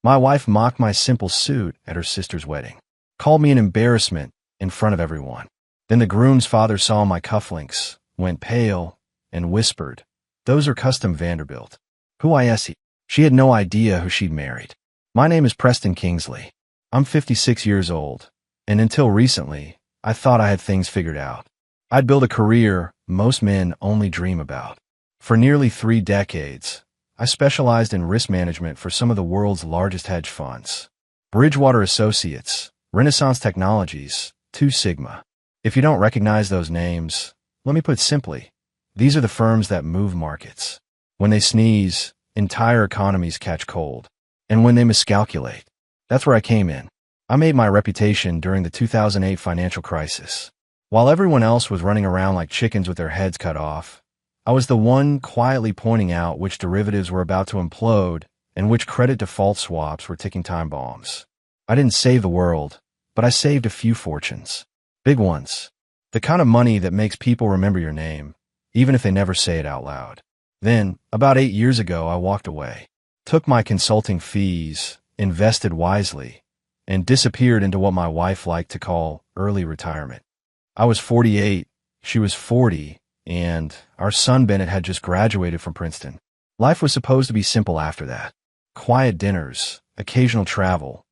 My wife mocked my simple suit at her sister's wedding, called me an embarrassment in front of everyone. Then the groom's father saw my cufflinks, went pale, and whispered, "Those are custom Vanderbilt." Who is he? She had no idea who she'd married. My name is Preston Kingsley. I'm 56 years old, and until recently, I thought I had things figured out. I'd built a career most men only dream about. For nearly 3 decades, I specialized in risk management for some of the world's largest hedge funds. Bridgewater Associates, Renaissance Technologies, 2 Sigma. If you don't recognize those names, let me put it simply, these are the firms that move markets. When they sneeze, entire economies catch cold. And when they miscalculate, that's where I came in. I made my reputation during the 2008 financial crisis. While everyone else was running around like chickens with their heads cut off, I was the one quietly pointing out which derivatives were about to implode and which credit default swaps were ticking time bombs. I didn't save the world, but I saved a few fortunes. Big ones. The kind of money that makes people remember your name, even if they never say it out loud. Then, about 8 years ago, I walked away, took my consulting fees, invested wisely, and disappeared into what my wife liked to call early retirement. I was 48, she was 40, and our son Bennett had just graduated from Princeton. Life was supposed to be simple after that. Quiet dinners, occasional travel,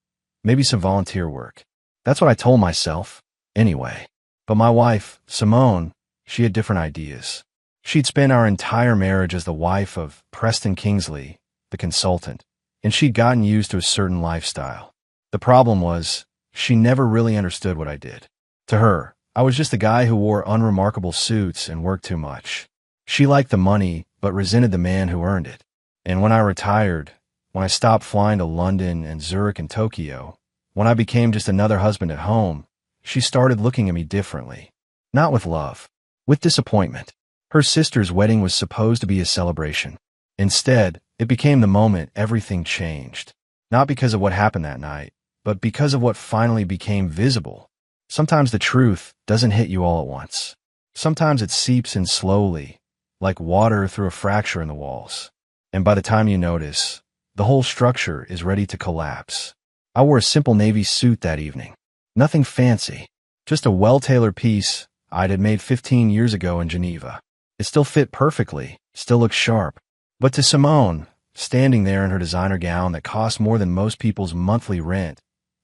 maybe some volunteer work. That's what I told myself, anyway. But my wife, Simone, she had different ideas. She'd spent our entire marriage as the wife of Preston Kingsley, the consultant, and she'd gotten used to a certain lifestyle. The problem was, she never really understood what I did. To her, I was just a guy who wore unremarkable suits and worked too much. She liked the money, but resented the man who earned it. And when I retired, when I stopped flying to London and Zurich and Tokyo, when I became just another husband at home, she started looking at me differently. Not with love, with disappointment. Her sister's wedding was supposed to be a celebration. Instead, it became the moment everything changed. Not because of what happened that night, but because of what finally became visible. Sometimes the truth doesn't hit you all at once. Sometimes it seeps in slowly, like water through a fracture in the walls. And by the time you notice, the whole structure is ready to collapse. I wore a simple navy suit that evening. Nothing fancy, just a well-tailored piece I'd had made 15 years ago in Geneva. It still fit perfectly, still looked sharp. But to Simone, standing there in her designer gown that cost more than most people's monthly rent,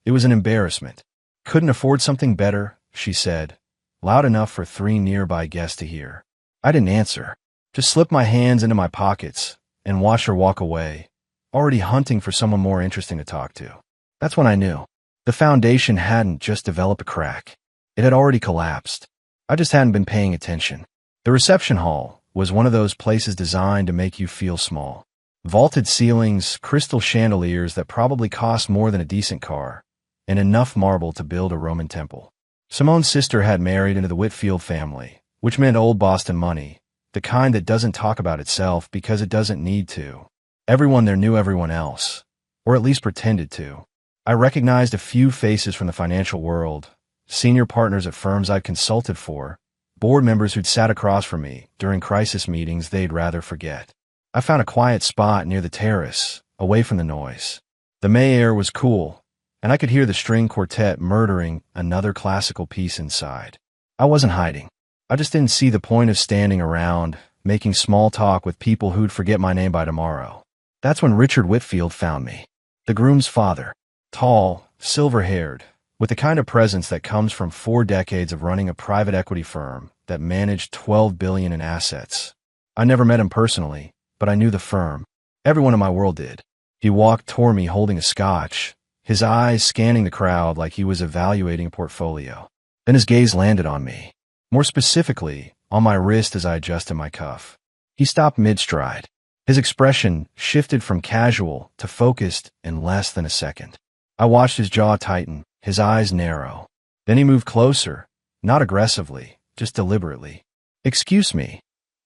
it was an embarrassment. Couldn't afford something better, she said, loud enough for 3 nearby guests to hear. I didn't answer, just slipped my hands into my pockets and watched her walk away, already hunting for someone more interesting to talk to. That's when I knew. The foundation hadn't just developed a crack. It had already collapsed. I just hadn't been paying attention. The reception hall was one of those places designed to make you feel small. Vaulted ceilings, crystal chandeliers that probably cost more than a decent car, and enough marble to build a Roman temple. Simone's sister had married into the Whitfield family, which meant old Boston money, the kind that doesn't talk about itself because it doesn't need to. Everyone there knew everyone else, or at least pretended to. I recognized a few faces from the financial world, senior partners at firms I'd consulted for, board members who'd sat across from me during crisis meetings they'd rather forget. I found a quiet spot near the terrace, away from the noise. The May air was cool, and I could hear the string quartet murdering another classical piece inside. I wasn't hiding. I just didn't see the point of standing around, making small talk with people who'd forget my name by tomorrow. That's when Richard Whitfield found me. The groom's father. Tall, silver-haired, with the kind of presence that comes from 4 decades of running a private equity firm that managed $12 billion in assets. I never met him personally, but I knew the firm. Everyone in my world did. He walked toward me holding a scotch, his eyes scanning the crowd like he was evaluating a portfolio. Then his gaze landed on me, more specifically, on my wrist as I adjusted my cuff. He stopped mid-stride. His expression shifted from casual to focused in less than a second. I watched his jaw tighten, his eyes narrow. Then he moved closer, not aggressively, just deliberately. "Excuse me,"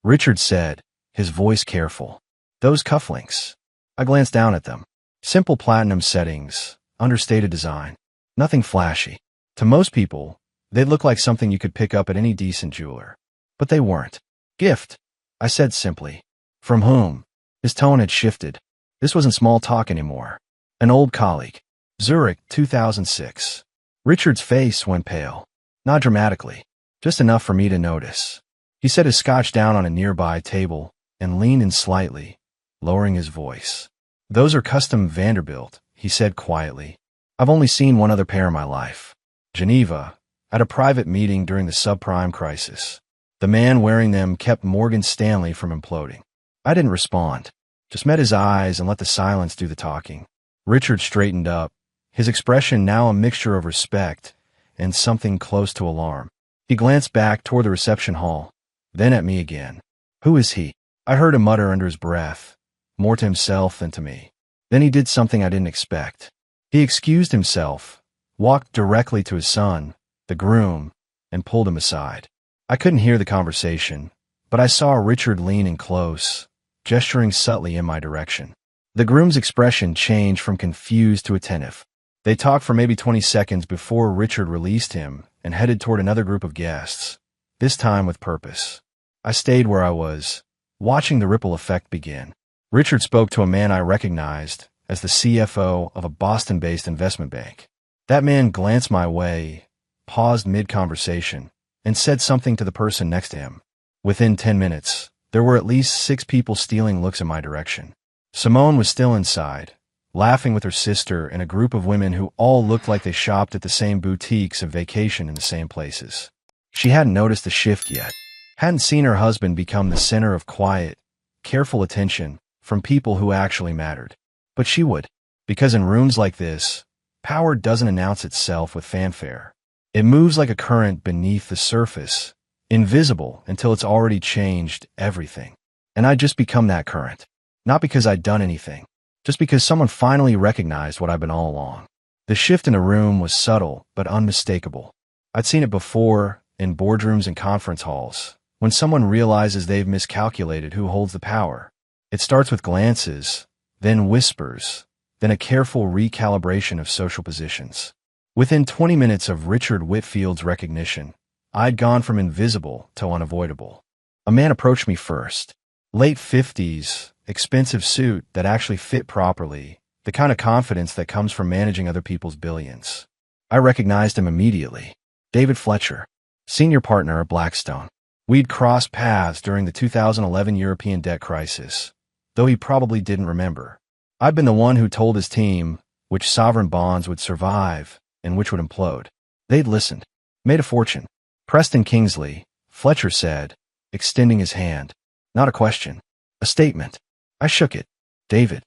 Richard said, his voice careful. "Those cufflinks." I glanced down at them. Simple platinum settings, understated design. Nothing flashy. To most people, they'd look like something you could pick up at any decent jeweler. But they weren't. "Gift," I said simply. "From whom?" His tone had shifted. This wasn't small talk anymore. An old colleague. Zurich, 2006. Richard's face went pale. Not dramatically, just enough for me to notice. He set his scotch down on a nearby table and leaned in slightly, lowering his voice. "Those are custom Vanderbilt," he said quietly. "I've only seen one other pair in my life. Geneva, at a private meeting during the subprime crisis. The man wearing them kept Morgan Stanley from imploding." I didn't respond, just met his eyes and let the silence do the talking. Richard straightened up, his expression now a mixture of respect and something close to alarm. He glanced back toward the reception hall, then at me again. "Who is he?" I heard him mutter under his breath, more to himself than to me. Then he did something I didn't expect. He excused himself, walked directly to his son, the groom, and pulled him aside. I couldn't hear the conversation, but I saw Richard lean in close, gesturing subtly in my direction. The groom's expression changed from confused to attentive. They talked for maybe 20 seconds before Richard released him and headed toward another group of guests, this time with purpose. I stayed where I was, watching the ripple effect begin. Richard spoke to a man I recognized as the CFO of a Boston-based investment bank. That man glanced my way, paused mid-conversation, and said something to the person next to him. Within 10 minutes, there were at least 6 people stealing looks in my direction. Simone was still inside, laughing with her sister and a group of women who all looked like they shopped at the same boutiques and vacationed in the same places. She hadn't noticed the shift yet, hadn't seen her husband become the center of quiet, careful attention from people who actually mattered. But she would, because in rooms like this, power doesn't announce itself with fanfare. It moves like a current beneath the surface, invisible until it's already changed everything. And I'd just become that current. Not because I'd done anything, just because someone finally recognized what I'd been all along. The shift in the room was subtle but unmistakable. I'd seen it before in boardrooms and conference halls, when someone realizes they've miscalculated who holds the power. It starts with glances, then whispers, then a careful recalibration of social positions. Within 20 minutes of Richard Whitfield's recognition, I'd gone from invisible to unavoidable. A man approached me first. Late 50s, expensive suit that actually fit properly, the kind of confidence that comes from managing other people's billions. I recognized him immediately. David Fletcher, senior partner at Blackstone. We'd crossed paths during the 2011 European debt crisis, though he probably didn't remember. I'd been the one who told his team which sovereign bonds would survive and which would implode. They'd listened, made a fortune. "Preston Kingsley," Fletcher said, extending his hand. Not a question, a statement. I shook it. "David,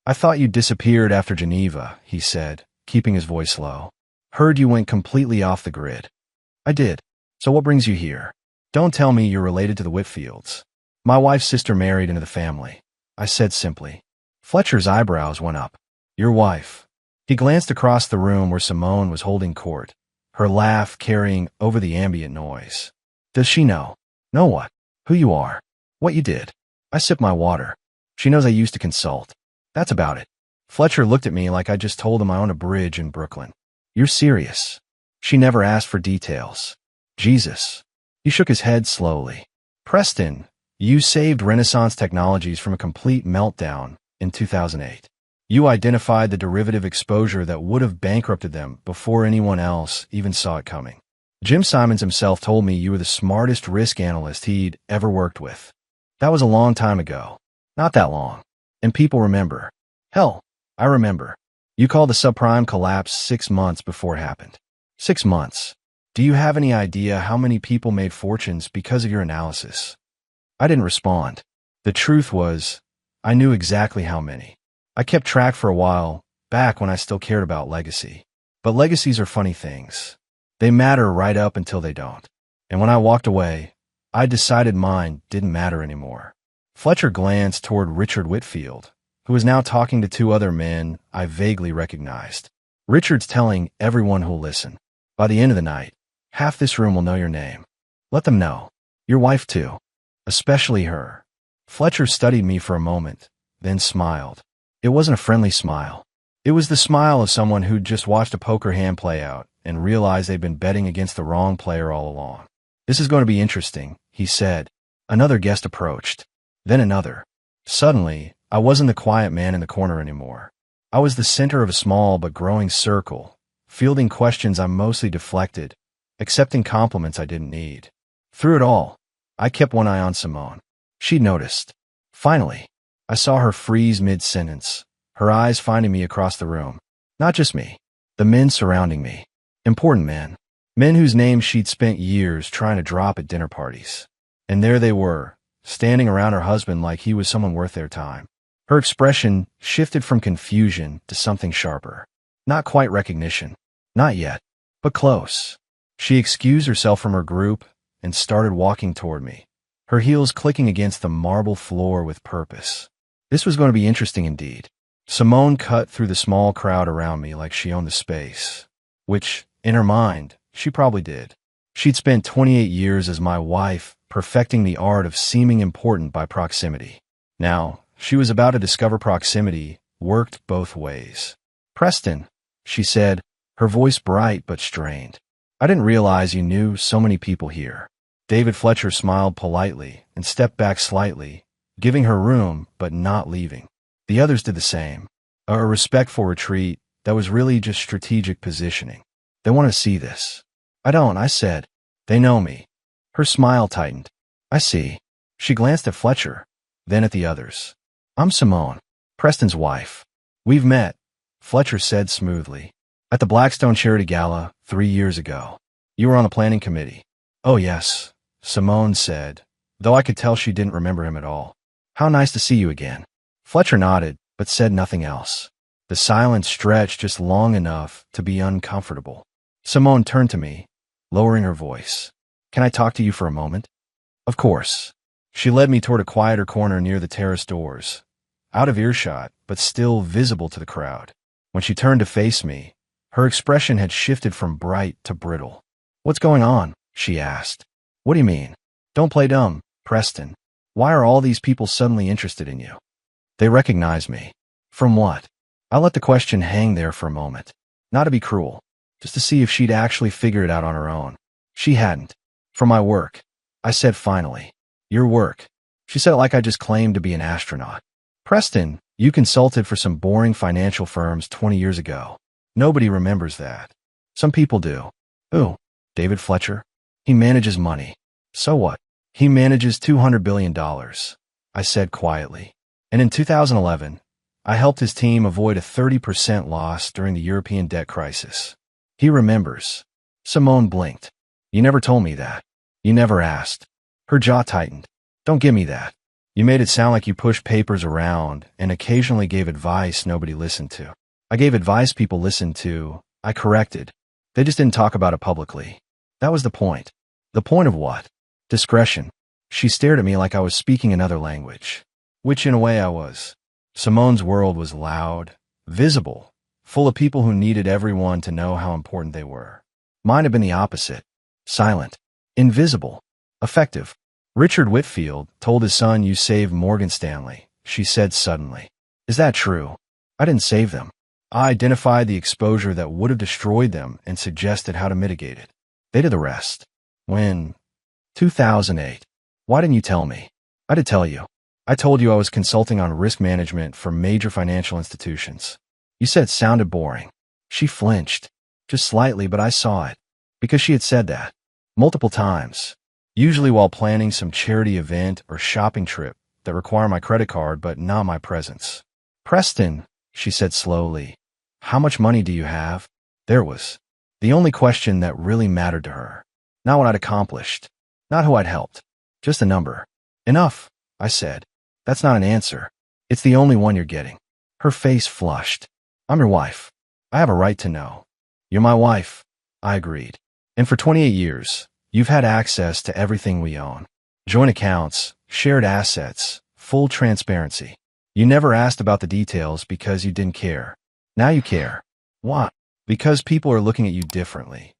I thought you disappeared after Geneva," he said, keeping his voice low. "Heard you went completely off the grid." "I did. So what brings you here?" "Don't tell me you're related to the Whitfields." "My wife's sister married into the family," I said simply. Fletcher's eyebrows went up. "Your wife." He glanced across the room where Simone was holding court, her laugh carrying over the ambient noise. "Does she know?" "Know what?" "Who you are. What you did." I sipped my water. "She knows I used to consult. That's about it." Fletcher looked at me like I just told him I own a bridge in Brooklyn. "You're serious?" "She never asked for details." "Jesus." He shook his head slowly. "Preston, you saved Renaissance Technologies from a complete meltdown in 2008. You identified the derivative exposure that would have bankrupted them before anyone else even saw it coming. Jim Simons himself told me you were the smartest risk analyst he'd ever worked with. That was a long time ago. Not that long. And people remember. Hell, I remember. You called the subprime collapse 6 months before it happened. 6 months. Do you have any idea how many people made fortunes because of your analysis?" I didn't respond. The truth was, I knew exactly how many. I kept track for a while, back when I still cared about legacy. But legacies are funny things. They matter right up until they don't. And when I walked away, I decided mine didn't matter anymore. Fletcher glanced toward Richard Whitfield, who was now talking to 2 other men I vaguely recognized. "Richard's telling everyone who'll listen. By the end of the night, half this room will know your name. Let them know. Your wife, too. Especially her." Fletcher studied me for a moment, then smiled. It wasn't a friendly smile. It was the smile of someone who'd just watched a poker hand play out and realized they'd been betting against the wrong player all along. "This is going to be interesting," he said. Another guest approached. Then another. Suddenly, I wasn't the quiet man in the corner anymore. I was the center of a small but growing circle, fielding questions I mostly deflected, accepting compliments I didn't need. Through it all, I kept one eye on Simone. She'd noticed. Finally, I saw her freeze mid-sentence, her eyes finding me across the room. Not just me. The men surrounding me. Important men. Men whose names she'd spent years trying to drop at dinner parties. And there they were, standing around her husband like he was someone worth their time. Her expression shifted from confusion to something sharper. Not quite recognition. Not yet. But close. She excused herself from her group and started walking toward me, her heels clicking against the marble floor with purpose. This was going to be interesting indeed. Simone cut through the small crowd around me like she owned the space. Which, in her mind, she probably did. She'd spent 28 years as my wife, perfecting the art of seeming important by proximity. Now, she was about to discover proximity worked both ways. "Preston," she said, her voice bright but strained. "I didn't realize you knew so many people here." David Fletcher smiled politely and stepped back slightly, giving her room but not leaving. The others did the same. A respectful retreat that was really just strategic positioning. "They want to see this." "I don't," I said. "They know me." Her smile tightened. "I see." She glanced at Fletcher, then at the others. "I'm Simone, Preston's wife. We've met," Fletcher said smoothly, "at the Blackstone Charity Gala 3 years ago. You were on the planning committee." "Oh yes," Simone said, though I could tell she didn't remember him at all. "How nice to see you again." Fletcher nodded, but said nothing else. The silence stretched just long enough to be uncomfortable. Simone turned to me, lowering her voice. "Can I talk to you for a moment?" "Of course." She led me toward a quieter corner near the terrace doors, out of earshot, but still visible to the crowd. When she turned to face me, her expression had shifted from bright to brittle. "What's going on?" she asked. "What do you mean?" "Don't play dumb, Preston. Why are all these people suddenly interested in you?" "They recognize me." "From what?" I let the question hang there for a moment. Not to be cruel, just to see if she'd actually figure it out on her own. She hadn't. "From my work," I said finally. "Your work?" She said it like I just claimed to be an astronaut. "Preston, you consulted for some boring financial firms 20 years ago. Nobody remembers that. Some people do." "Who?" "David Fletcher. He manages money." "So what?" "He manages $200 billion, I said quietly. "And in 2011, I helped his team avoid a 30% loss during the European debt crisis." "He remembers." Simone blinked. "You never told me that. You never asked." Her jaw tightened. "Don't give me that. You made it sound like you pushed papers around and occasionally gave advice nobody listened to." "I gave advice people listened to," I corrected. "They just didn't talk about it publicly. That was the point." "The point of what?" "Discretion." She stared at me like I was speaking another language, which in a way I was. Simone's world was loud, visible, full of people who needed everyone to know how important they were. Mine had been the opposite. Silent, invisible, effective. "Richard Whitfield told his son you saved Morgan Stanley," she said suddenly. "Is that true?" "I didn't save them. I identified the exposure that would have destroyed them and suggested how to mitigate it. They did the rest." "When?" 2008. "Why didn't you tell me?" "I did tell you. I told you I was consulting on risk management for major financial institutions." "You said it sounded boring." She flinched. Just slightly, but I saw it. Because she had said that. Multiple times. Usually while planning some charity event or shopping trip that require my credit card but not my presence. "Preston," she said slowly, "how much money do you have?" There was. The only question that really mattered to her. Not what I'd accomplished. Not who I'd helped. Just a number. "Enough," I said. "That's not an answer. It's the only one you're getting." Her face flushed. "I'm your wife. I have a right to know." "You're my wife," I agreed. "And for 28 years, you've had access to everything we own. Joint accounts, shared assets, full transparency. You never asked about the details because you didn't care. Now you care. Why? Because people are looking at you differently.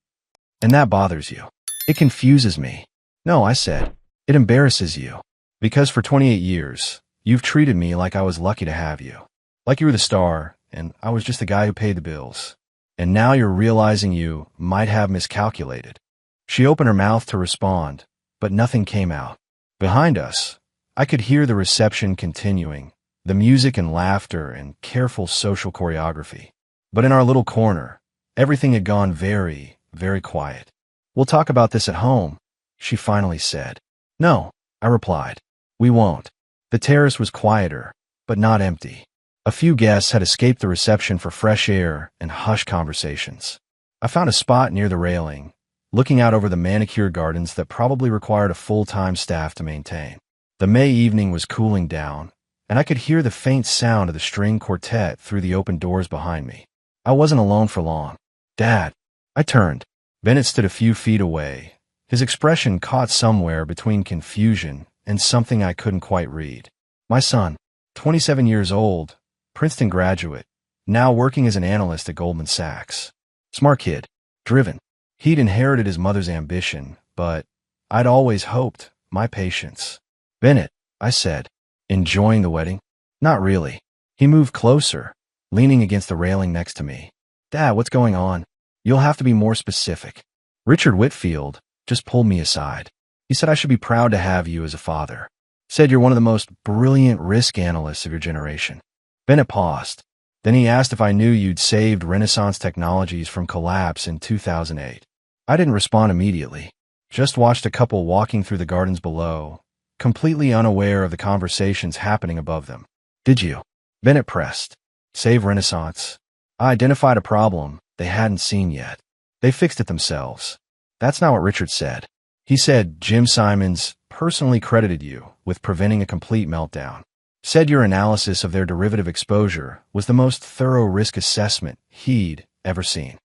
And that bothers you. It confuses me." "No," I said. "It embarrasses you. Because for 28 years, you've treated me like I was lucky to have you. Like you were the star, and I was just the guy who paid the bills. And now you're realizing you might have miscalculated." She opened her mouth to respond, but nothing came out. Behind us, I could hear the reception continuing, the music and laughter and careful social choreography. But in our little corner, everything had gone very, very quiet. "We'll talk about this at home," she finally said. "No," I replied. "We won't." The terrace was quieter, but not empty. A few guests had escaped the reception for fresh air and hushed conversations. I found a spot near the railing, looking out over the manicured gardens that probably required a full-time staff to maintain. The May evening was cooling down, and I could hear the faint sound of the string quartet through the open doors behind me. I wasn't alone for long. "Dad." I turned. Bennett stood a few feet away, his expression caught somewhere between confusion and something I couldn't quite read. "My son, 27 years old, Princeton graduate, now working as an analyst at Goldman Sachs. Smart kid, driven. He'd inherited his mother's ambition, but I'd always hoped, my patience." "Bennett," I said, "enjoying the wedding?" "Not really." He moved closer, leaning against the railing next to me. "Dad, what's going on? You'll have to be more specific." "Richard Whitfield just pulled me aside. He said I should be proud to have you as a father. Said you're one of the most brilliant risk analysts of your generation." Bennett paused. Then he asked if I knew you'd saved Renaissance Technologies from collapse in 2008. I didn't respond immediately, just watched a couple walking through the gardens below, completely unaware of the conversations happening above them. "Did you?" Bennett pressed. "Save Renaissance. I identified a problem they hadn't seen yet. They fixed it themselves." "That's not what Richard said. He said Jim Simons personally credited you with preventing a complete meltdown. Said your analysis of their derivative exposure was the most thorough risk assessment he'd ever seen."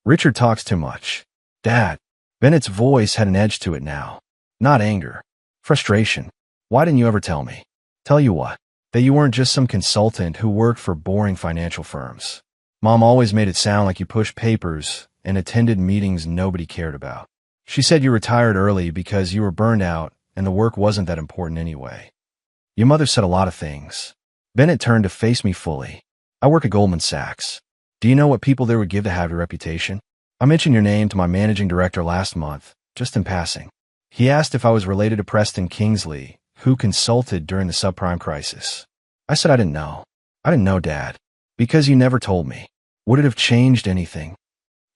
"Richard talks too much." "Dad." Bennett's voice had an edge to it now. Not anger. Frustration. "Why didn't you ever tell me?" "Tell you what?" "That you weren't just some consultant who worked for boring financial firms. Mom always made it sound like you pushed papers and attended meetings nobody cared about. She said you retired early because you were burned out and the work wasn't that important anyway. Your mother said a lot of things." Bennett turned to face me fully. "I work at Goldman Sachs. Do you know what people there would give to have your reputation? I mentioned your name to my managing director last month, just in passing. He asked if I was related to Preston Kingsley, who consulted during the subprime crisis. I said I didn't know." "I didn't know, Dad, because you never told me. Would it have changed anything?"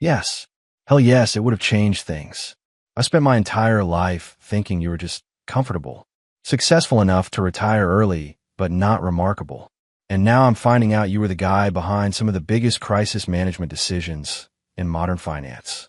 "Yes. Hell yes, it would have changed things. I spent my entire life thinking you were just comfortable, successful enough to retire early, but not remarkable. And now I'm finding out you were the guy behind some of the biggest crisis management decisions in modern finance."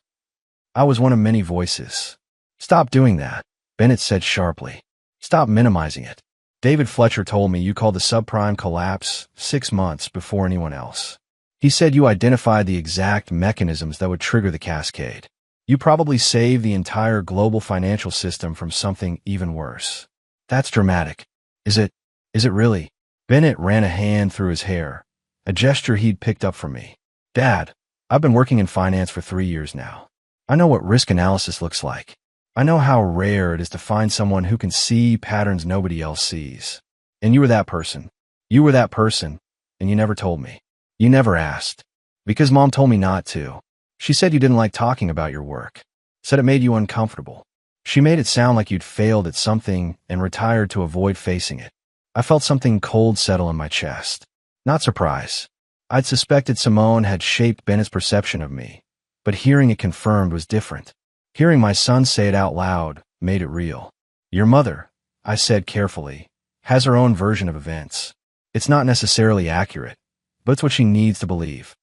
I was one of many voices. "Stop doing that," Bennett said sharply. "Stop minimizing it. David Fletcher told me you called the subprime collapse 6 months before anyone else. He said you identified the exact mechanisms that would trigger the cascade. You probably saved the entire global financial system from something even worse." "That's dramatic." Is it really?" Bennett ran a hand through his hair, a gesture he'd picked up from me. "Dad, I've been working in finance for 3 years now. I know what risk analysis looks like. I know how rare it is to find someone who can see patterns nobody else sees. And you were that person. You were that person, and you never told me. You never asked. Because Mom told me not to. She said you didn't like talking about your work. Said it made you uncomfortable. She made it sound like you'd failed at something and retired to avoid facing it." I felt something cold settle in my chest. Not surprise. I'd suspected Simone had shaped Bennett's perception of me, but hearing it confirmed was different. Hearing my son say it out loud made it real. "Your mother," I said carefully, "has her own version of events. It's not necessarily accurate, but it's what she needs to believe."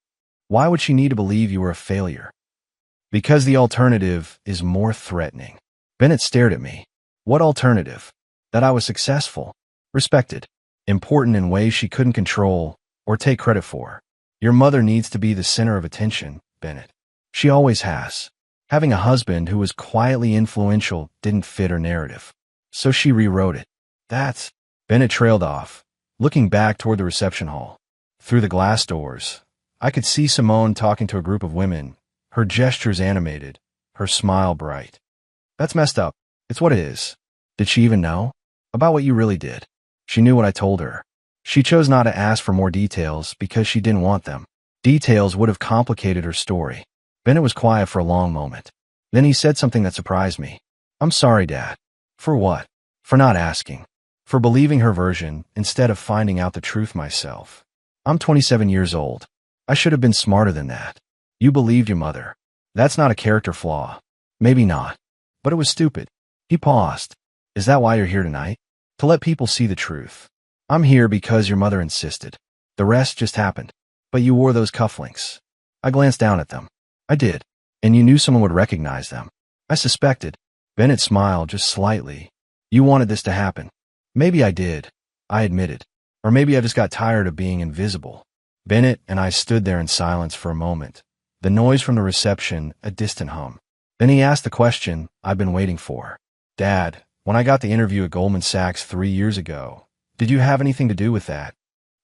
"Why would she need to believe you were a failure?" "Because the alternative is more threatening." Bennett stared at me. "What alternative?" "That I was successful, respected, important in ways she couldn't control or take credit for. Your mother needs to be the center of attention, Bennett. She always has. Having a husband who was quietly influential didn't fit her narrative. So she rewrote it." "That's..." Bennett trailed off, looking back toward the reception hall. Through the glass doors, I could see Simone talking to a group of women, her gestures animated, her smile bright. "That's messed up. It's what it is." "Did she even know?" "About what you really did." "She knew what I told her. She chose not to ask for more details because she didn't want them. Details would have complicated her story." Bennett was quiet for a long moment. Then he said something that surprised me. "I'm sorry, Dad." "For what?" "For not asking." for believing her version instead of finding out the truth myself. I'm 27 years old. I should have been smarter than that. You believed your mother. That's not a character flaw. Maybe not. But it was stupid. He paused. Is that why you're here tonight? To let people see the truth. I'm here because your mother insisted. The rest just happened. But you wore those cufflinks. I glanced down at them. I did. And you knew someone would recognize them. I suspected. Bennett smiled just slightly. You wanted this to happen. Maybe I did. I admitted. Or maybe I just got tired of being invisible. Bennett and I stood there in silence for a moment. The noise from the reception, a distant hum. Then he asked the question I've been waiting for. Dad, when I got the interview at Goldman Sachs 3 years ago, did you have anything to do with that?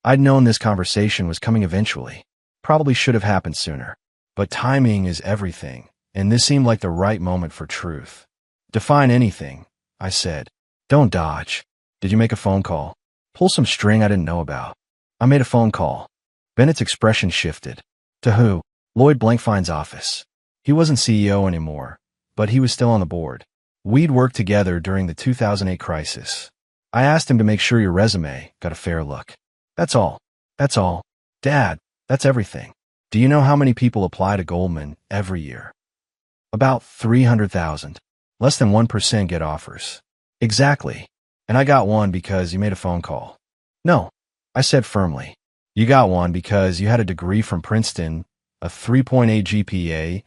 I'd known this conversation was coming eventually. Probably should have happened sooner. But timing is everything, and this seemed like the right moment for truth. Define anything, I said. Don't dodge. Did you make a phone call? Pull some string I didn't know about. I made a phone call. Bennett's expression shifted. To who? Lloyd Blankfein's office. He wasn't CEO anymore, but he was still on the board. We'd worked together during the 2008 crisis. I asked him to make sure your resume got a fair look. That's all. That's all. Dad, that's everything. Do you know how many people apply to Goldman every year? About 300,000. Less than 1% get offers. Exactly. And I got one because you made a phone call. No, I said firmly. You got one because you had a degree from Princeton, a 3.8 GPA,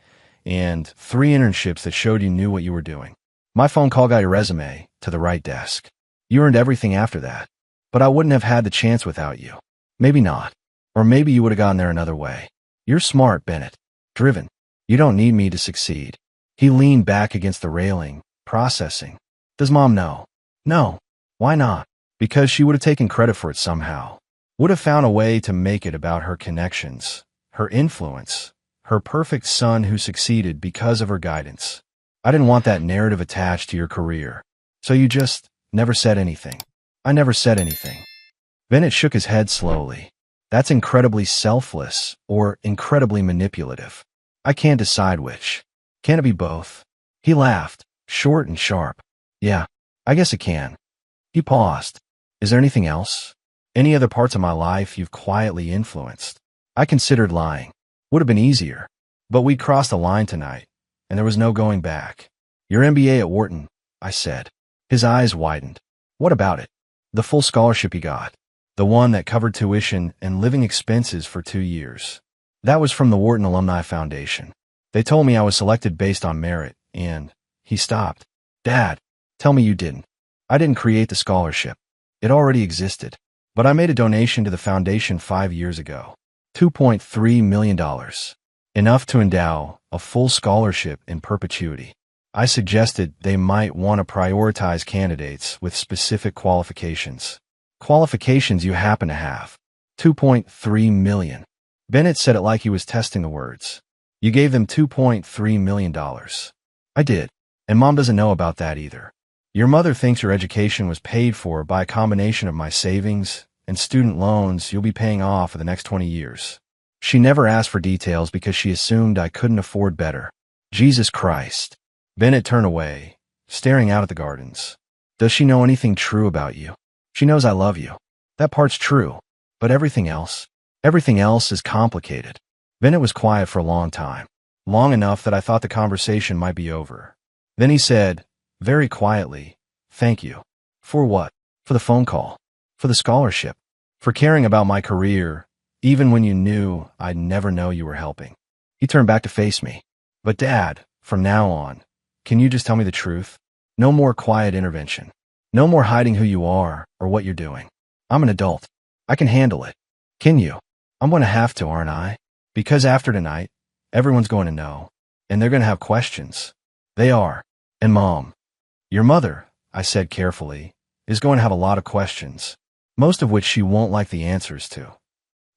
and 3 internships that showed you knew what you were doing. My phone call got your resume to the right desk. You earned everything after that. But I wouldn't have had the chance without you. Maybe not. Or maybe you would have gotten there another way. You're smart, Bennett. Driven. You don't need me to succeed. He leaned back against the railing, processing. Does Mom know? No. Why not? Because she would have taken credit for it somehow. Would have found a way to make it about her connections, her influence, her perfect son who succeeded because of her guidance. I didn't want that narrative attached to your career. So you just never said anything. I never said anything. Bennett shook his head slowly. That's incredibly selfless or incredibly manipulative. I can't decide which. Can it be both? He laughed, short and sharp. Yeah, I guess it can. He paused. Is there anything else? Any other parts of my life you've quietly influenced? I considered lying. Would have been easier. But we'd crossed the line tonight, and there was no going back. Your MBA at Wharton, I said. His eyes widened. What about it? The full scholarship you got. The one that covered tuition and living expenses for 2 years. That was from the Wharton Alumni Foundation. They told me I was selected based on merit, and he stopped. Dad, tell me you didn't. I didn't create the scholarship. It already existed. But I made a donation to the foundation 5 years ago. $2.3 million. Enough to endow a full scholarship in perpetuity. I suggested they might want to prioritize candidates with specific qualifications. Qualifications you happen to have. $2.3 million. Bennett said it like he was testing the words. You gave them $2.3 million. I did. And Mom doesn't know about that either. Your mother thinks your education was paid for by a combination of my savings and student loans you'll be paying off for the next 20 years. She never asked for details because she assumed I couldn't afford better. Jesus Christ. Bennett turned away, staring out at the gardens. Does she know anything true about you? She knows I love you. That part's true. But everything else is complicated. Bennett was quiet for a long time. Long enough that I thought the conversation might be over. Then he said, very quietly, thank you. For what? For the phone call. For the scholarship. For caring about my career, even when you knew I'd never know you were helping. He turned back to face me. But Dad, from now on, can you just tell me the truth? No more quiet intervention. No more hiding who you are or what you're doing. I'm an adult. I can handle it. Can you? I'm going to have to, aren't I? Because after tonight, everyone's going to know. And they're going to have questions. They are. And Mom. Your mother, I said carefully, is going to have a lot of questions. Most of which she won't like the answers to.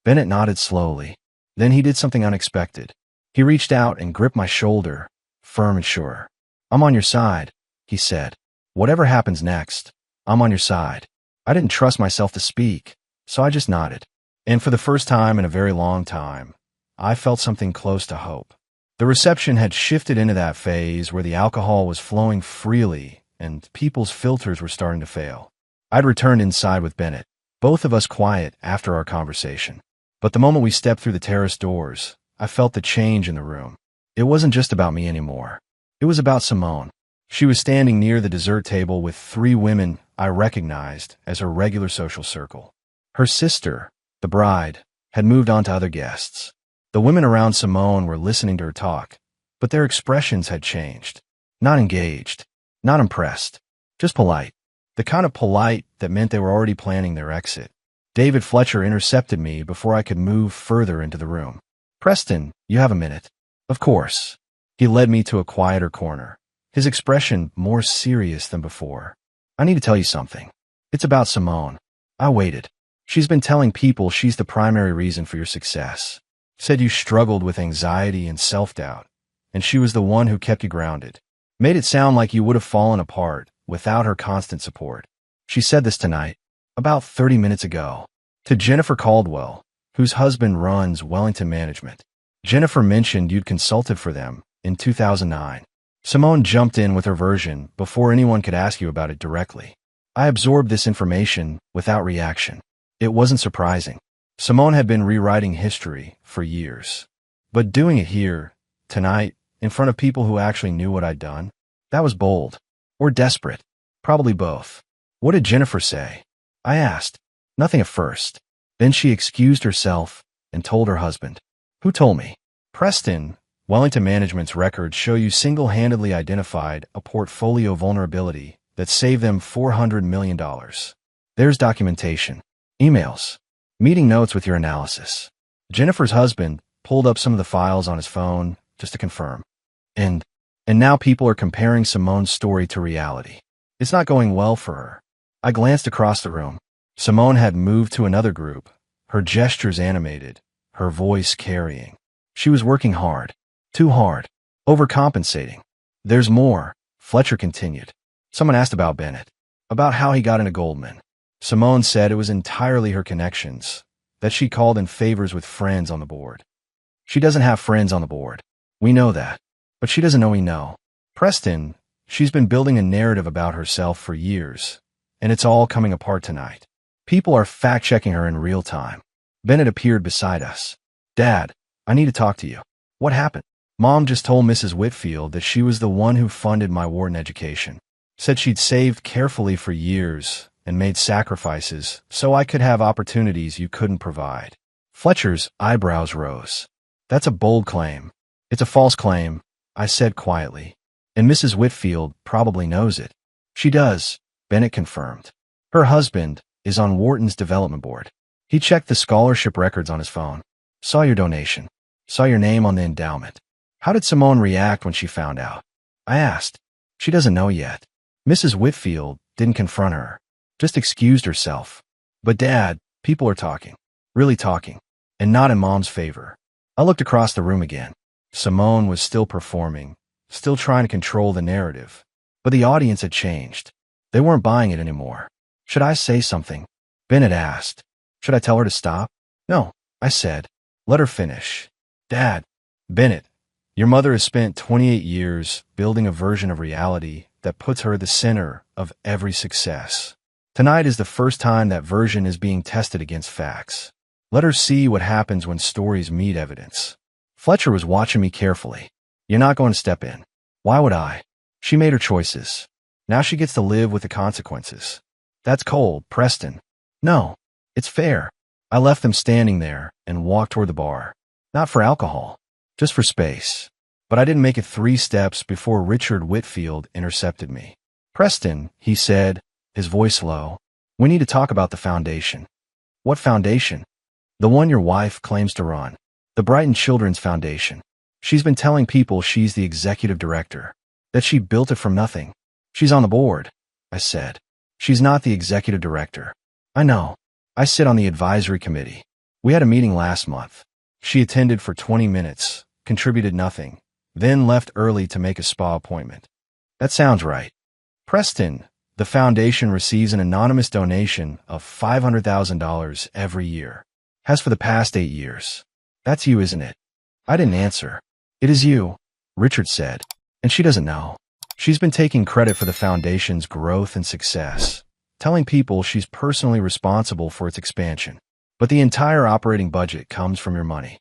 Bennett nodded slowly. Then he did something unexpected. He reached out and gripped my shoulder, firm and sure. I'm on your side, he said. Whatever happens next, I'm on your side. I didn't trust myself to speak, so I just nodded. And for the first time in a very long time, I felt something close to hope. The reception had shifted into that phase where the alcohol was flowing freely and people's filters were starting to fail. I'd returned inside with Bennett, both of us quiet after our conversation. But the moment we stepped through the terrace doors, I felt the change in the room. It wasn't just about me anymore. It was about Simone. She was standing near the dessert table with 3 women I recognized as her regular social circle. Her sister, the bride, had moved on to other guests. The women around Simone were listening to her talk, but their expressions had changed. Not engaged, not impressed, just polite. The kind of polite that meant they were already planning their exit. David Fletcher intercepted me before I could move further into the room. "Preston, you have a minute?" "Of course." He led me to a quieter corner, his expression more serious than before. "I need to tell you something. It's about Simone." I waited. "She's been telling people she's the primary reason for your success. Said you struggled with anxiety and self-doubt, and she was the one who kept you grounded. Made it sound like you would have fallen apart without her constant support." She said this tonight, about 30 minutes ago, to Jennifer Caldwell, whose husband runs Wellington Management. Jennifer mentioned you'd consulted for them in 2009. Simone jumped in with her version before anyone could ask you about it directly. I absorbed this information without reaction. It wasn't surprising. Simone had been rewriting history for years. But doing it here, tonight, in front of people who actually knew what I'd done, that was bold. Or desperate. Probably both. "What did Jennifer say?" I asked. "Nothing at first. Then she excused herself and told her husband." "Who told me?" "Preston, Wellington Management's records show you single-handedly identified a portfolio vulnerability that saved them $400 million. There's documentation, emails, meeting notes with your analysis." Jennifer's husband pulled up some of the files on his phone just to confirm. And now people are comparing Simone's story to reality. It's not going well for her. I glanced across the room. Simone had moved to another group, her gestures animated, her voice carrying. She was working hard. Too hard. Overcompensating. "There's more," Fletcher continued. Someone asked about Bennett, about how he got into Goldman. Simone said it was entirely her connections, that she called in favors with friends on the board. "She doesn't have friends on the board. We know that. But she doesn't know we know. Preston, she's been building a narrative about herself for years, and it's all coming apart tonight. People are fact-checking her in real time." Bennett appeared beside us. "Dad, I need to talk to you." "What happened?" "Mom just told Mrs. Whitfield that she was the one who funded my Wharton education. Said she'd saved carefully for years and made sacrifices so I could have opportunities you couldn't provide." Fletcher's eyebrows rose. "That's a bold claim." "It's a false claim," I said quietly. "And Mrs. Whitfield probably knows it." "She does," Bennett confirmed. "Her husband is on Wharton's development board. He checked the scholarship records on his phone. Saw your donation. Saw your name on the endowment." "How did Simone react when she found out?" I asked. "She doesn't know yet. Mrs. Whitfield didn't confront her. Just excused herself. But Dad, people are talking. Really talking. And not in Mom's favor." I looked across the room again. Simone was still performing, still trying to control the narrative. But the audience had changed. They weren't buying it anymore. "Should I say something?" Bennett asked. "Should I tell her to stop?" "No," I said. "Let her finish." "Dad." "Bennett, your mother has spent 28 years building a version of reality that puts her at the center of every success. Tonight is the first time that version is being tested against facts. Let her see what happens when stories meet evidence." Fletcher was watching me carefully. "You're not going to step in." "Why would I?" "She made her choices. Now she gets to live with the consequences." "That's cold, Preston." "No, it's fair." I left them standing there and walked toward the bar. Not for alcohol, just for space. But I didn't make it 3 steps before Richard Whitfield intercepted me. "Preston," he said, his voice low, "we need to talk about the foundation." "What foundation?" "The one your wife claims to run. The Brighton Children's Foundation. She's been telling people she's the executive director, that she built it from nothing." "She's on the board," I said. "She's not the executive director." "I know. I sit on the advisory committee. We had a meeting last month. She attended for 20 minutes, contributed nothing, then left early to make a spa appointment." "That sounds right." "Preston, the foundation receives an anonymous donation of $500,000 every year. Has for the past 8 years. That's you, isn't it?" I didn't answer. "It is you," Richard said. "And she doesn't know. She's been taking credit for the foundation's growth and success. telling people she's personally responsible for its expansion. But the entire operating budget comes from your money.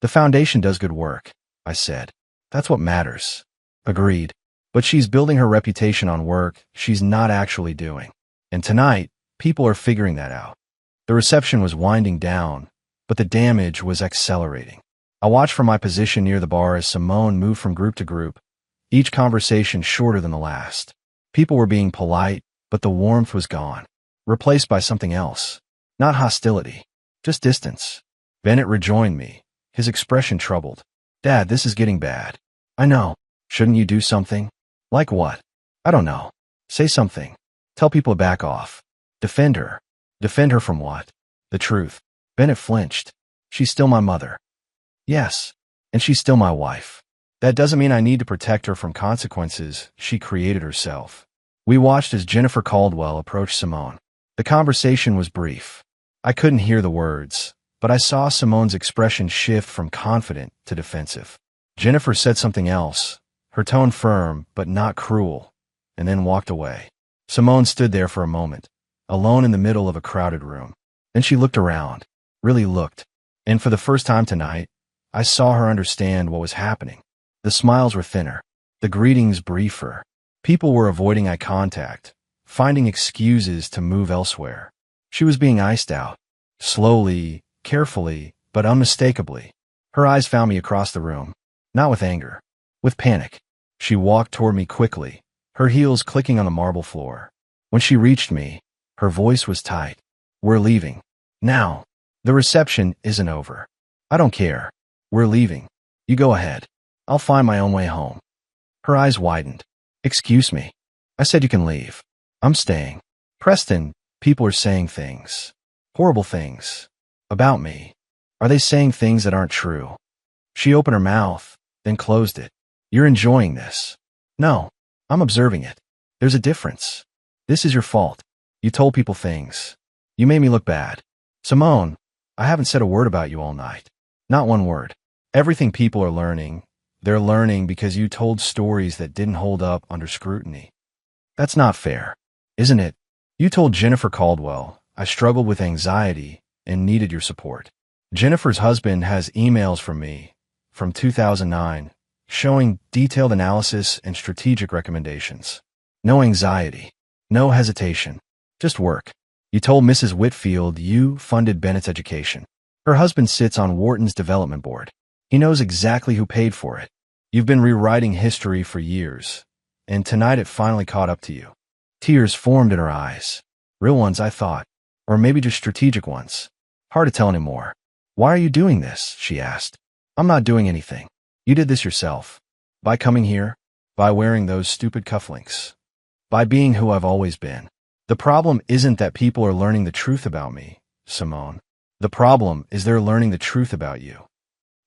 The foundation does good work, I said. That's what matters. Agreed. But she's building her reputation on work she's not actually doing. And tonight, people are figuring that out. The reception was winding down, but the damage was accelerating. I watched from my position near the bar as Simone moved from group to group, each conversation shorter than the last. People were being polite, but the warmth was gone, replaced by something else. Not hostility, just distance. Bennett rejoined me, his expression troubled. Dad, this is getting bad. I know. Shouldn't you do something? Like what? I don't know. Say something. Tell people to back off. Defend her. Defend her from what? The truth. Bennett flinched. She's still my mother. Yes. And she's still my wife. That doesn't mean I need to protect her from consequences she created herself. We watched as Jennifer Caldwell approached Simone. The conversation was brief. I couldn't hear the words, but I saw Simone's expression shift from confident to defensive. Jennifer said something else, her tone firm but not cruel, and then walked away. Simone stood there for a moment, alone in the middle of a crowded room. Then she looked around, really looked, and for the first time tonight, I saw her understand what was happening. The smiles were thinner, the greetings briefer. People were avoiding eye contact, finding excuses to move elsewhere. She was being iced out, slowly, carefully, but unmistakably. Her eyes found me across the room, not with anger, with panic. She walked toward me quickly, her heels clicking on the marble floor. When she reached me, her voice was tight. We're leaving. Now. The reception isn't over. I don't care. We're leaving. You go ahead. I'll find my own way home. Her eyes widened. Excuse me. I said you can leave. I'm staying. Preston, people are saying things. Horrible things. About me. Are they saying things that aren't true? She opened her mouth, then closed it. You're enjoying this. No. I'm observing it. There's a difference. This is your fault. You told people things. You made me look bad. Simone, I haven't said a word about you all night. Not one word. Everything people are learning, they're learning because you told stories that didn't hold up under scrutiny. That's not fair, isn't it? You told Jennifer Caldwell I struggled with anxiety and needed your support. Jennifer's husband has emails from me from 2009 showing detailed analysis and strategic recommendations. No anxiety, no hesitation, just work. You told Mrs. Whitfield you funded Bennett's education. Her husband sits on Wharton's development board. He knows exactly who paid for it. You've been rewriting history for years, and tonight it finally caught up to you. Tears formed in her eyes. Real ones, I thought, or maybe just strategic ones. Hard to tell anymore. Why are you doing this? She asked. I'm not doing anything. You did this yourself. By coming here, by wearing those stupid cufflinks, by being who I've always been. The problem isn't that people are learning the truth about me, Simone. The problem is they're learning the truth about you.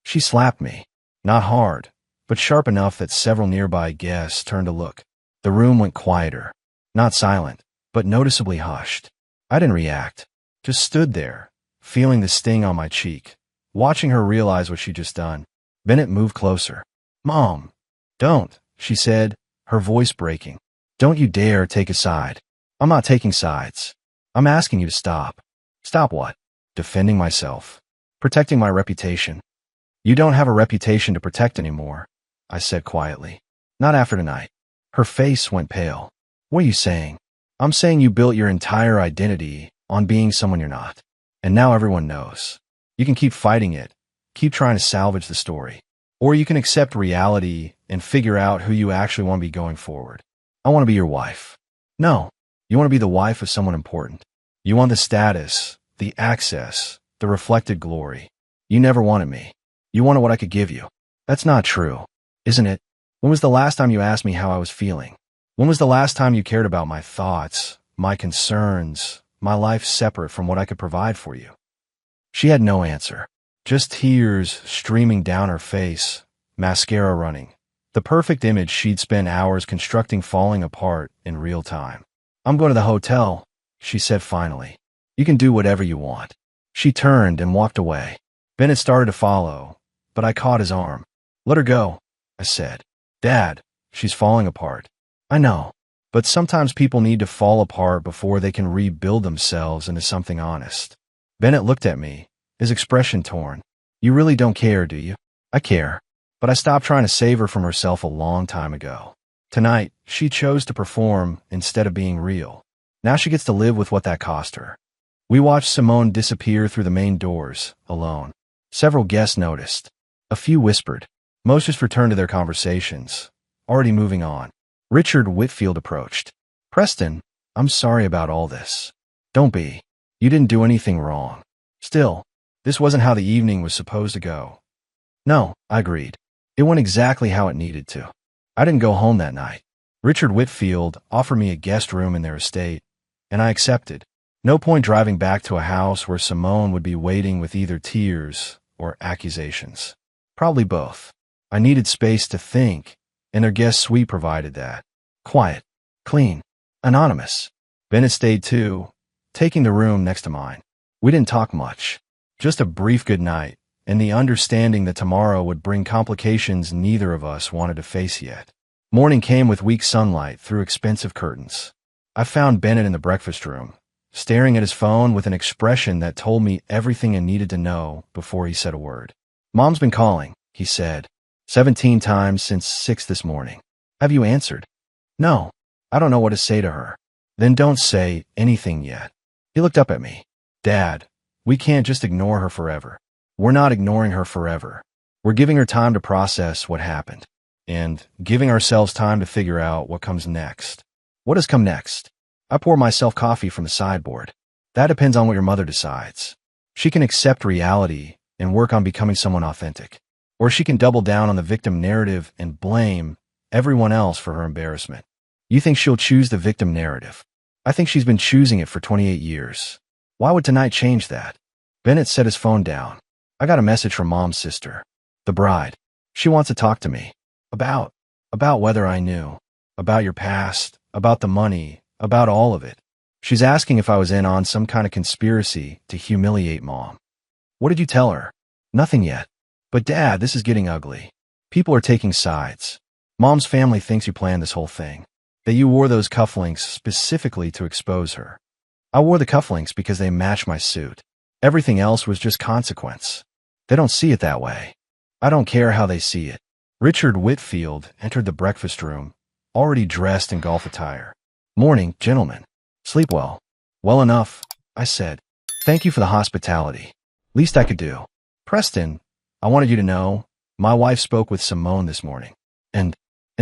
She slapped me, not hard, but sharp enough that several nearby guests turned to look. The room went quieter, not silent, but noticeably hushed. I didn't react, just stood there, feeling the sting on my cheek, watching her realize what she'd just done. Bennett moved closer. Mom, don't, she said, her voice breaking. Don't you dare take a side. I'm not taking sides. I'm asking you to stop. Stop what? Defending myself. Protecting my reputation. You don't have a reputation to protect anymore, I said quietly. Not after tonight. Her face went pale. What are you saying? I'm saying you built your entire identity on being someone you're not. And now everyone knows. You can keep fighting it, keep trying to salvage the story. Or you can accept reality and figure out who you actually want to be going forward. I want to be your wife. No, you want to be the wife of someone important. You want the status, the access, the reflected glory. You never wanted me. You wanted what I could give you. That's not true, isn't it? When was the last time you asked me how I was feeling? When was the last time you cared about my thoughts, my concerns, my life separate from what I could provide for you? She had no answer. Just tears streaming down her face, mascara running. The perfect image she'd spent hours constructing falling apart in real time. I'm going to the hotel, she said finally. You can do whatever you want. She turned and walked away. Bennett started to follow, but I caught his arm. Let her go, I said. Dad, she's falling apart. I know, But sometimes people need to fall apart before they can rebuild themselves into something honest. Bennett looked at me, his expression torn. You really don't care, do you? I care. But I stopped trying to save her from herself a long time ago. Tonight, she chose to perform instead of being real. Now she gets to live with what that cost her. We watched Simone disappear through the main doors, alone. Several guests noticed. A few whispered. Most just returned to their conversations, already moving on. Richard Whitfield approached. Preston, I'm sorry about all this. Don't be. You didn't do anything wrong. Still, this wasn't how the evening was supposed to go. No, I agreed. It went exactly how it needed to. I didn't go home that night. Richard Whitfield offered me a guest room in their estate, and I accepted. No point driving back to a house where Simone would be waiting with either tears or accusations. Probably both. I needed space to think, and their guest suite provided that. Quiet, clean, anonymous. Bennett stayed too, taking the room next to mine. We didn't talk much. Just a brief goodnight, and the understanding that tomorrow would bring complications neither of us wanted to face yet. Morning came with weak sunlight through expensive curtains. I found Bennett in the breakfast room, staring at his phone with an expression that told me everything I needed to know before he said a word. Mom's been calling, he said, 17 times since 6 this morning. Have you answered? No. I don't know what to say to her. Then don't say anything yet. He looked up at me. Dad, we can't just ignore her forever. We're not ignoring her forever. We're giving her time to process what happened, and giving ourselves time to figure out what comes next. What does come next? I pour myself coffee from the sideboard. That depends on what your mother decides. She can accept reality and work on becoming someone authentic. Or she can double down on the victim narrative and blame everyone else for her embarrassment. You think she'll choose the victim narrative? I think she's been choosing it for 28 years. Why would tonight change that? Bennett set his phone down. I got a message from Mom's sister, the bride. She wants to talk to me. About whether I knew. About your past. About the money. About all of it. She's asking if I was in on some kind of conspiracy to humiliate Mom. What did you tell her? Nothing yet. But Dad, this is getting ugly. People are taking sides. Mom's family thinks you planned this whole thing. That you wore those cufflinks specifically to expose her. I wore the cufflinks because they match my suit. Everything else was just consequence. They don't see it that way. I don't care how they see it. Richard Whitfield entered the breakfast room, already dressed in golf attire. Morning, gentlemen. Sleep well. Well enough, I said. Thank you for the hospitality. Least I could do. Preston, I wanted you to know, my wife spoke with Simone this morning. And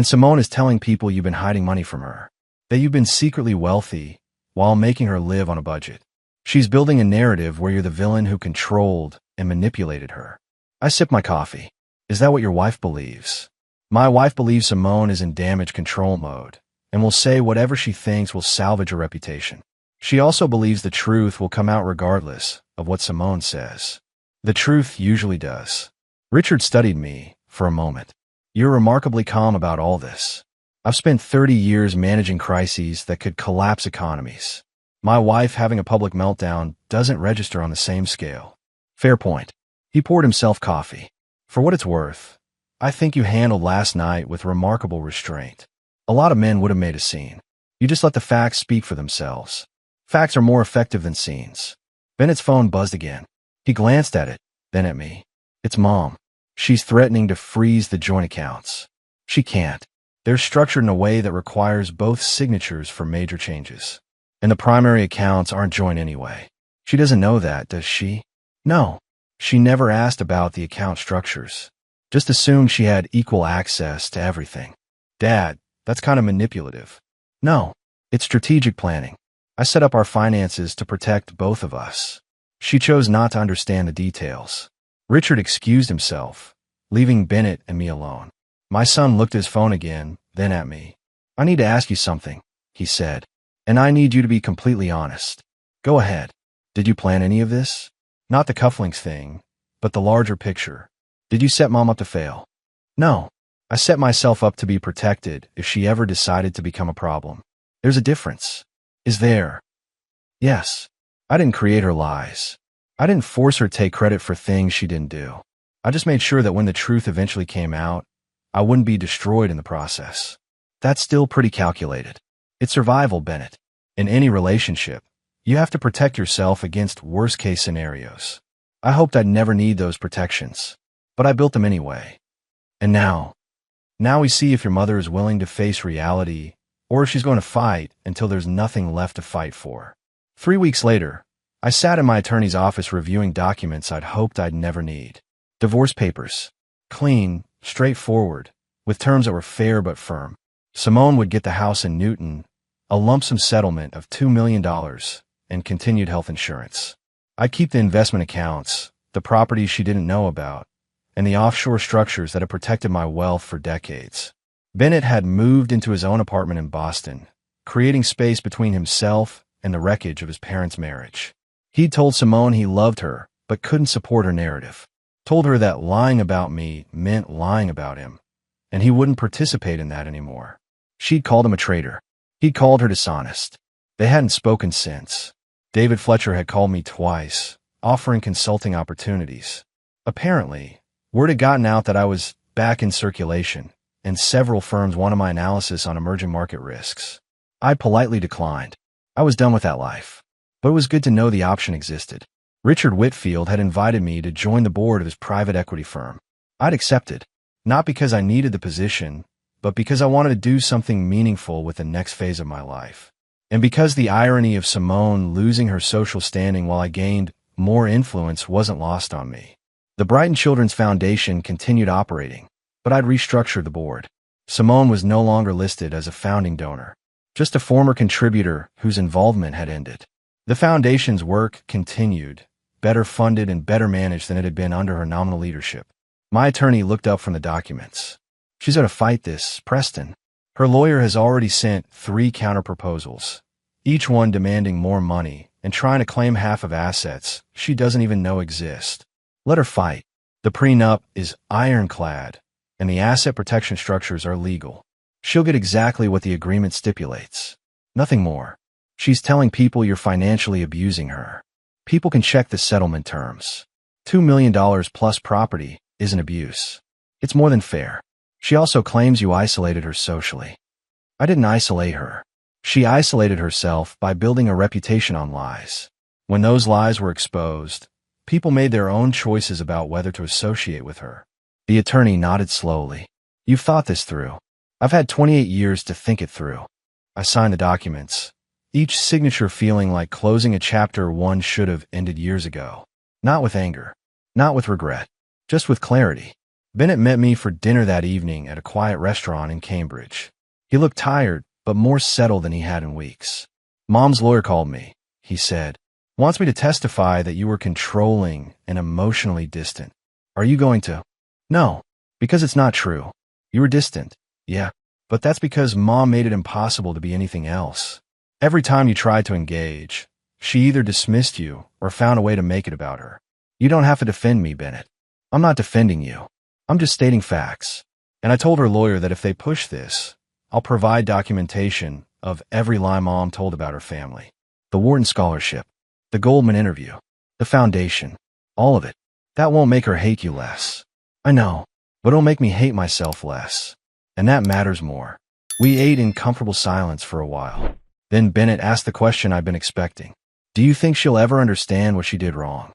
Simone is telling people you've been hiding money from her. That you've been secretly wealthy while making her live on a budget. She's building a narrative where you're the villain who controlled and manipulated her. I sip my coffee. Is that what your wife believes? My wife believes Simone is in damage control mode and will say whatever she thinks will salvage her reputation. She also believes the truth will come out regardless of what Simone says. The truth usually does. Richard studied me for a moment. You're remarkably calm about all this. I've spent 30 years managing crises that could collapse economies. My wife having a public meltdown doesn't register on the same scale. Fair point. He poured himself coffee. For what it's worth, I think you handled last night with remarkable restraint. A lot of men would have made a scene. You just let the facts speak for themselves. Facts are more effective than scenes. Bennett's phone buzzed again. He glanced at it, then at me. It's Mom. She's threatening to freeze the joint accounts. She can't. They're structured in a way that requires both signatures for major changes. And the primary accounts aren't joint anyway. She doesn't know that, does she? No. She never asked about the account structures. Just assumed she had equal access to everything. Dad, that's kind of manipulative. No. It's strategic planning. I set up our finances to protect both of us. She chose not to understand the details. Richard excused himself, leaving Bennett and me alone. My son looked at his phone again, then at me. I need to ask you something, he said. And I need you to be completely honest. Go ahead. Did you plan any of this? Not the cufflinks thing, but the larger picture. Did you set Mom up to fail? No. I set myself up to be protected if she ever decided to become a problem. There's a difference. Is there? Yes. I didn't create her lies. I didn't force her to take credit for things she didn't do. I just made sure that when the truth eventually came out, I wouldn't be destroyed in the process. That's still pretty calculated. It's survival, Bennett. In any relationship, you have to protect yourself against worst-case scenarios. I hoped I'd never need those protections, but I built them anyway. And now we see if your mother is willing to face reality or if she's going to fight until there's nothing left to fight for. 3 weeks later, I sat in my attorney's office reviewing documents I'd hoped I'd never need. Divorce papers. Clean, straightforward, with terms that were fair but firm. Simone would get the house in Newton, a lump sum settlement of $2 million, and continued health insurance. I'd keep the investment accounts, the properties she didn't know about, and the offshore structures that had protected my wealth for decades. Bennett had moved into his own apartment in Boston, creating space between himself and the wreckage of his parents' marriage. He'd told Simone he loved her, but couldn't support her narrative. Told her that lying about me meant lying about him, and he wouldn't participate in that anymore. She'd called him a traitor. He'd called her dishonest. They hadn't spoken since. David Fletcher had called me twice, offering consulting opportunities. Apparently, word had gotten out that I was back in circulation, and several firms wanted my analysis on emerging market risks. I politely declined. I was done with that life. But it was good to know the option existed. Richard Whitfield had invited me to join the board of his private equity firm. I'd accepted, not because I needed the position, but because I wanted to do something meaningful with the next phase of my life. And because the irony of Simone losing her social standing while I gained more influence wasn't lost on me. The Brighton Children's Foundation continued operating, but I'd restructured the board. Simone was no longer listed as a founding donor, just a former contributor whose involvement had ended. The foundation's work continued, better funded and better managed than it had been under her nominal leadership. My attorney looked up from the documents. She's going to fight this, Preston. Her lawyer has already sent 3 counterproposals, each one demanding more money and trying to claim half of assets she doesn't even know exist. Let her fight. The prenup is ironclad, and the asset protection structures are legal. She'll get exactly what the agreement stipulates. Nothing more. She's telling people you're financially abusing her. People can check the settlement terms. $2 million plus property isn't abuse. It's more than fair. She also claims you isolated her socially. I didn't isolate her. She isolated herself by building a reputation on lies. When those lies were exposed, people made their own choices about whether to associate with her. The attorney nodded slowly. You've thought this through. I've had 28 years to think it through. I signed the documents, each signature feeling like closing a chapter one should have ended years ago. Not with anger, not with regret, just with clarity. Bennett met me for dinner that evening at a quiet restaurant in Cambridge. He looked tired, but more settled than he had in weeks. Mom's lawyer called me, he said. Wants me to testify that you were controlling and emotionally distant. Are you going to? No, because it's not true. You were distant, yeah, but that's because Mom made it impossible to be anything else. Every time you tried to engage, she either dismissed you or found a way to make it about her. You don't have to defend me, Bennett. I'm not defending you. I'm just stating facts. And I told her lawyer that if they push this, I'll provide documentation of every lie Mom told about her family. The Wharton scholarship, the Goldman interview, the foundation, all of it. That won't make her hate you less. I know, but it'll make me hate myself less. And that matters more. We ate in comfortable silence for a while. Then Bennett asked the question I'd been expecting. Do you think she'll ever understand what she did wrong?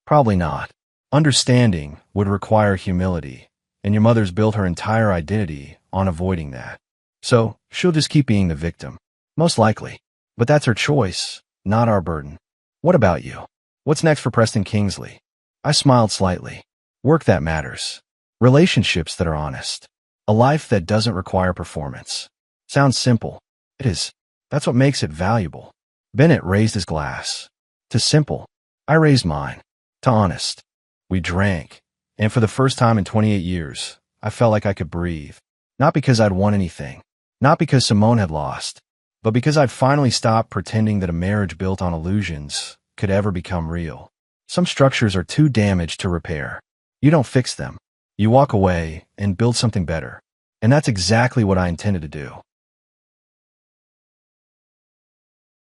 Probably not. Understanding would require humility, and your mother's built her entire identity on avoiding that. So, she'll just keep being the victim. Most likely. But that's her choice, not our burden. What about you? What's next for Preston Kingsley? I smiled slightly. Work that matters. Relationships that are honest. A life that doesn't require performance. Sounds simple. It is. That's what makes it valuable. Bennett raised his glass. To simple. I raised mine. To honest. We drank, and for the first time in 28 years, I felt like I could breathe. Not because I'd won anything, not because Simone had lost, but because I'd finally stopped pretending that a marriage built on illusions could ever become real. Some structures are too damaged to repair. You don't fix them. You walk away and build something better. And that's exactly what I intended to do.